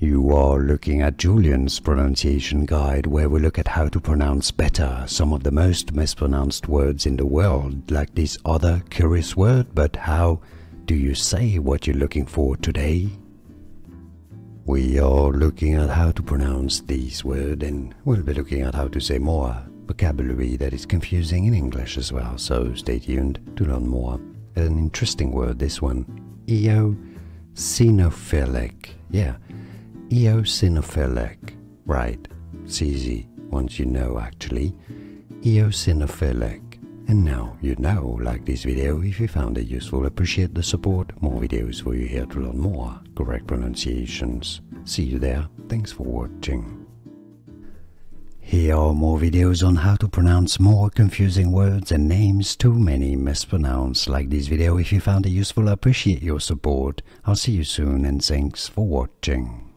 You are looking at Julian's pronunciation guide, where we look at how to pronounce better some of the most mispronounced words in the world, like this other curious word. But how do you say what you're looking for today? We are looking at how to pronounce this word, and we'll be looking at how to say more vocabulary that is confusing in English as well, so stay tuned to learn more. An interesting word, this one, eosinophilic. Yeah, eosinophilic. Right, it's easy once you know actually. Eosinophilic. And now you know. Like this video if you found it useful. Appreciate the support. More videos for you here to learn more correct pronunciations. See you there. Thanks for watching. Here are more videos on how to pronounce more confusing words and names too many mispronounced. Like this video if you found it useful. Appreciate your support. I'll see you soon and thanks for watching.